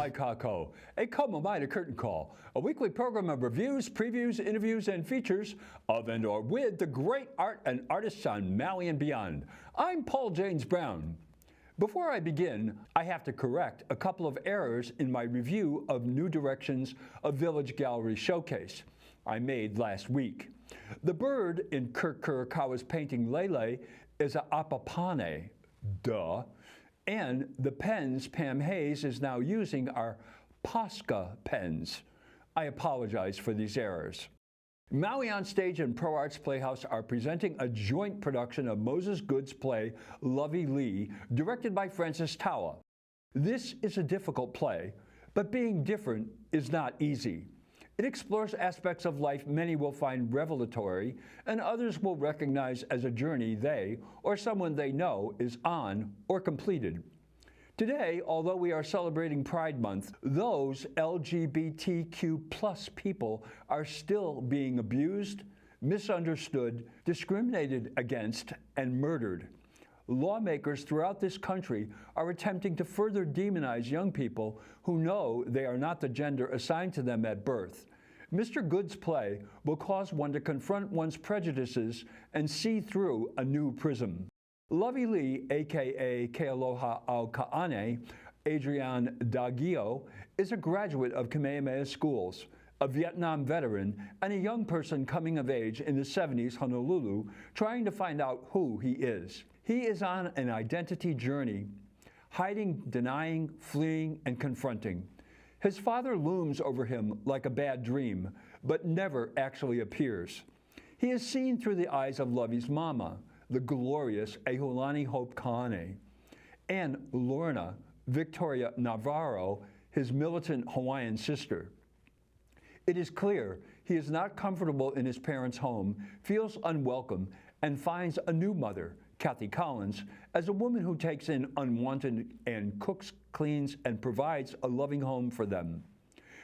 Mai Kako, a Komamai Curtain Call, a weekly program of reviews, previews, interviews, and features of and or with the great art and artists on Maui and beyond. I'm Paul James Brown. Before I begin, I have to correct a couple of errors in my review of New Directions, a Village Gallery showcase I made last week. The bird in Kirk Kurokawa's painting Lele is a apapane, duh, and the pens Pam Hayes is now using are Posca pens. I apologize for these errors. Maui OnStage and ProArts Playhouse are presenting a joint production of Moses Goodsʻ Lovey Lee, directed by Francis Tauʻa. This is a difficult play, but being different is not easy. It explores aspects of life many will find revelatory, and others will recognize as a journey they, or someone they know, is on or completed. Today, although we are celebrating Pride Month, those LGBTQ+ people are still being abused, misunderstood, discriminated against, and murdered. Lawmakers throughout this country are attempting to further demonize young people who know they are not the gender assigned to them at birth. Mr. Goods's play will cause one to confront one's prejudices and see through a new prism. Lovey Lee, aka Kealoha au Ka'ane, Adrian Daguio, is a graduate of Kamehameha schools, a Vietnam veteran, and a young person coming of age in the 70s Honolulu, trying to find out who he is. He is on an identity journey, hiding, denying, fleeing, and confronting. His father looms over him like a bad dream, but never actually appears. He is seen through the eyes of Lovey's mama, the glorious Ehulani Hope Kaane, and Lorna Victoria Navarro, his militant Hawaiian sister. It is clear he is not comfortable in his parents' home, feels unwelcome, and finds a new mother, Kathy Collins, as a woman who takes in unwanted and cooks, cleans, and provides a loving home for them.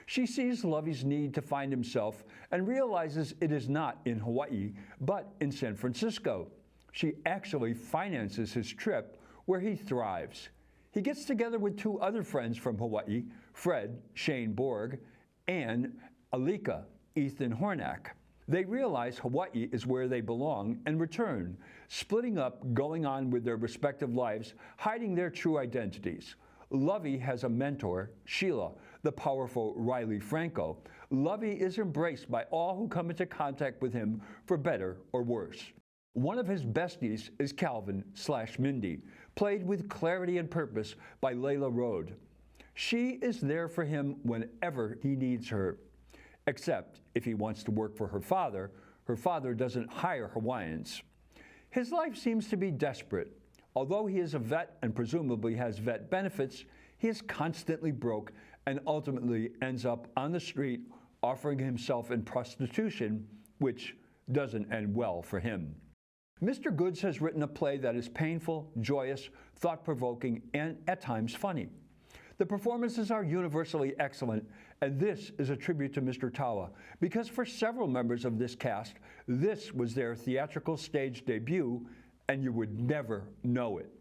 She sees Lovey's need to find himself and realizes it is not in Hawaii, but in San Francisco. She actually finances his trip, where he thrives. He gets together with two other friends from Hawaii, Fred, Shane Borg, and Alika, Ethan Hornack. They realize Hawaii is where they belong and return, splitting up, going on with their respective lives, hiding their true identities. Lovey has a mentor, Sheila, the powerful Riley Franco. Lovey is embraced by all who come into contact with him, for better or worse. One of his besties is Calvin/Mindy, played with clarity and purpose by Layla Rode. She is there for him whenever he needs her. Except if he wants to work for her father doesn't hire Hawaiians. His life seems to be desperate. Although he is a vet and presumably has vet benefits, he is constantly broke and ultimately ends up on the street offering himself in prostitution, which doesn't end well for him. Mr. Goods's has written a play that is painful, joyous, thought-provoking, and at times funny. The performances are universally excellent, and this is a tribute to Mr. Tauʻa, because for several members of this cast, this was their theatrical stage debut, and you would never know it.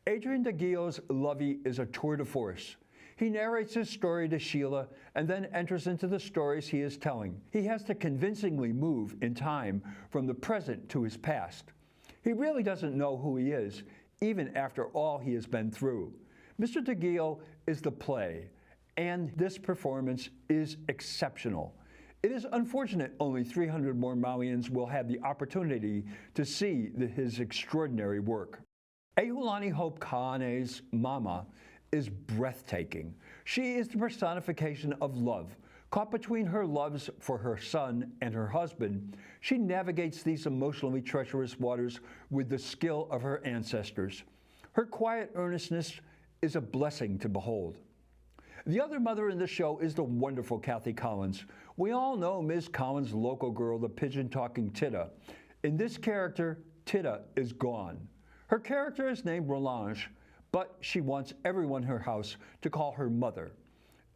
Adrian Daguio's Lovey is a tour de force. He narrates his story to Sheila and then enters into the stories he is telling. He has to convincingly move in time from the present to his past. He really doesn't know who he is, even after all he has been through. Mr. Daguio is the play, and this performance is exceptional. It is unfortunate only 300 more Mauians will have the opportunity to see his extraordinary work. Ehulani Hope Ka'ane's mama is breathtaking. She is the personification of love. Caught between her loves for her son and her husband, she navigates these emotionally treacherous waters with the skill of her ancestors. Her quiet earnestness is a blessing to behold. The other mother in the show is the wonderful Kathy Collins. We all know Ms. Collins' local girl, the pigeon-talking Tita. In this character, Tita is gone. Her character is named Rolange, but she wants everyone in her house to call her mother.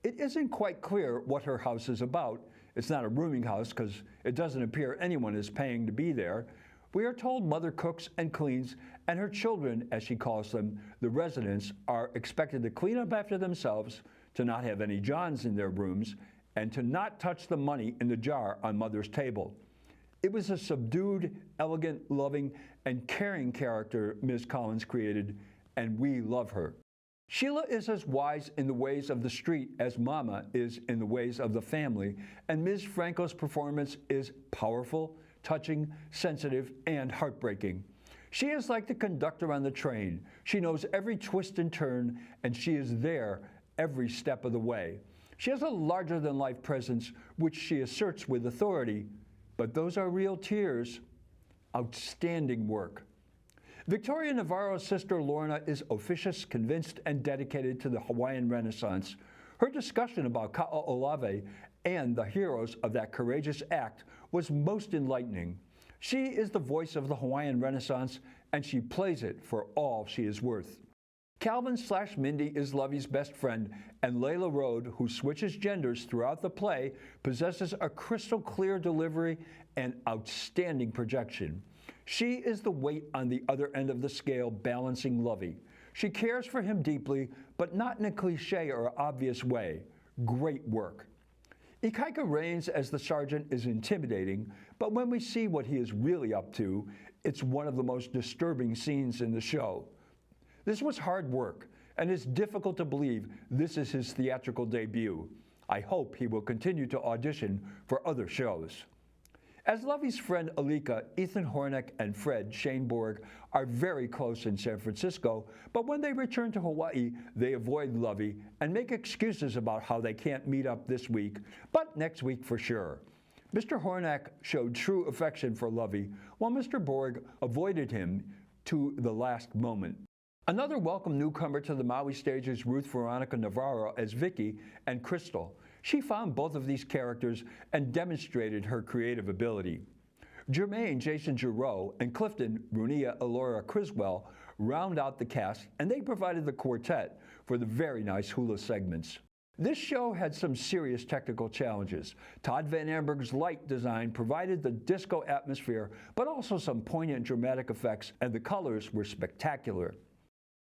It isn't quite clear what her house is about. It's not a rooming house because it doesn't appear anyone is paying to be there. We are told Mother cooks and cleans, and her children, as she calls them, the residents, are expected to clean up after themselves, to not have any Johns in their rooms, and to not touch the money in the jar on Mother's table. It was a subdued, elegant, loving, and caring character Ms. Collins created, and we love her. Sheila is as wise in the ways of the street as Mama is in the ways of the family, and Ms. Franco's performance is powerful, touching, sensitive, and heartbreaking. She is like the conductor on the train. She knows every twist and turn, and she is there every step of the way. She has a larger-than-life presence, which she asserts with authority, but those are real tears. Outstanding work. Victoria Navarro's sister Lorna is officious, convinced, and dedicated to the Hawaiian Renaissance. Her discussion about Kaʻaʻolawe and the heroes of that courageous act was most enlightening. She is the voice of the Hawaiian Renaissance, and she plays it for all she is worth. Calvin/Mindy is Lovey's best friend, and Layla Rode, who switches genders throughout the play, possesses a crystal-clear delivery and outstanding projection. She is the weight on the other end of the scale balancing Lovey. She cares for him deeply, but not in a cliche or obvious way. Great work. Ikaika Rains as the sergeant is intimidating, but when we see what he is really up to, it's one of the most disturbing scenes in the show. This was hard work, and it's difficult to believe this is his theatrical debut. I hope he will continue to audition for other shows. As Lovey's friend Alika, Ethan Hornick and Fred Shane Borg are very close in San Francisco, but when they return to Hawaii, they avoid Lovey and make excuses about how they can't meet up this week, but next week for sure. Mr. Hornick showed true affection for Lovey, while Mr. Borg avoided him to the last moment. Another welcome newcomer to the Maui stage is Ruth Veronica Navarro as Vicky and Crystal. She found both of these characters and demonstrated her creative ability. Jermaine Jason Giroux and Clifton Runia Elora Criswell round out the cast, and they provided the quartet for the very nice hula segments. This show had some serious technical challenges. Todd Van Amberg's light design provided the disco atmosphere, but also some poignant dramatic effects, and the colors were spectacular.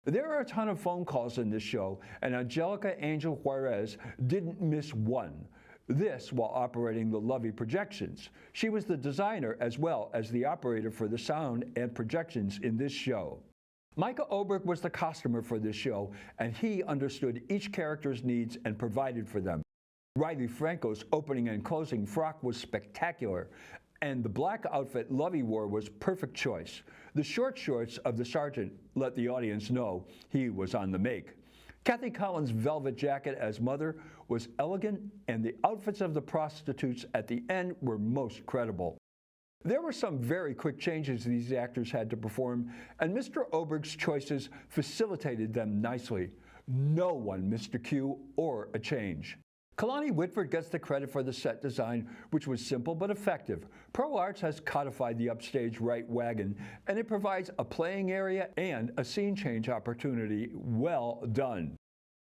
There are a ton of phone calls in this show, and Angelica Angel Juarez didn't miss one. This while operating the Lovey projections. She was the designer as well as the operator for the sound and projections in this show. Micah Oberg was the costumer for this show, and he understood each character's needs and provided for them. Riley Franco's opening and closing frock was spectacular, and the black outfit Lovey wore was perfect choice. The short shorts of the sergeant let the audience know he was on the make. Kathy Collins' velvet jacket as Mother was elegant, and the outfits of the prostitutes at the end were most credible. There were some very quick changes these actors had to perform, and Mr. Oberg's choices facilitated them nicely. No one missed a cue or a change. Kalani Whitford gets the credit for the set design, which was simple but effective. ProArts has codified the upstage right wagon, and it provides a playing area and a scene change opportunity. Well done.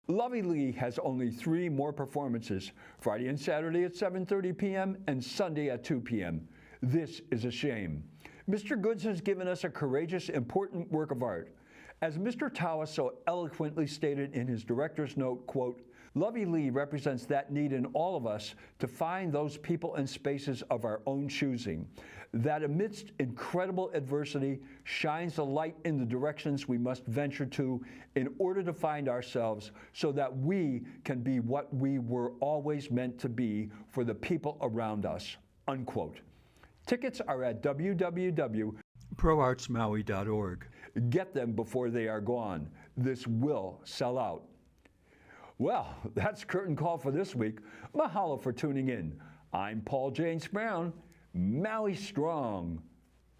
Lovey Lee has only 3 more performances, Friday and Saturday at 7:30 p.m. and Sunday at 2 p.m. This is a shame. Mr. Goodsʻ has given us a courageous, important work of art. As Mr. Tauʻa so eloquently stated in his director's note, quote, Lovey Lee represents that need in all of us to find those people and spaces of our own choosing, that amidst incredible adversity shines a light in the directions we must venture to in order to find ourselves so that we can be what we were always meant to be for the people around us, unquote. Tickets are at www.proartsmaui.org. Get them before they are gone. This will sell out. Well, that's Curtain Call for this week. Mahalo for tuning in. I'm Paul James Brown, Maui Strong.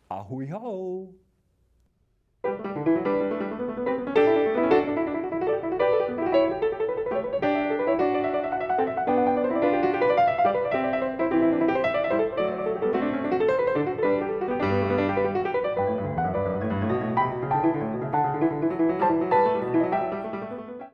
Ahui ho.